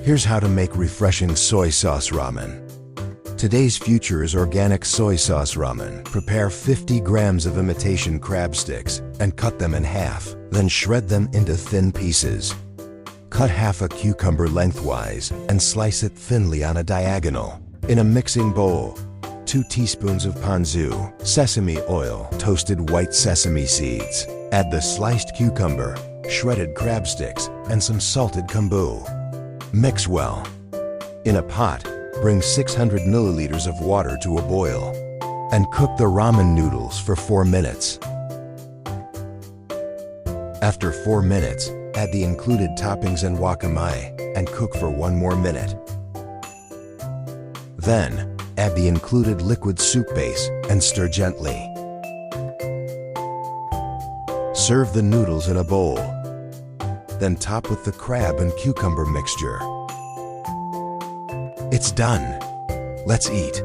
Here's how to make refreshing soy sauce ramen. Today's future is organic soy sauce ramen. Prepare 50 grams of imitation crab sticks and cut them in half, then shred them into thin pieces. Cut half a cucumber lengthwise and slice it thinly on a diagonal. In a mixing bowl, 2 teaspoons of ponzu, sesame oil, toasted white sesame seeds. Add the sliced cucumber, shredded crab sticks, and some salted kombu. Mix well. In a pot, bring 600 milliliters of water to a boil and cook the ramen noodles for 4 minutes. After 4 minutes, add the included toppings and wakame and cook for 1 more minute. Then, add the included liquid soup base and stir gently. Serve the noodles in a bowl. Then top with the crab and cucumber mixture. It's done. Let's eat.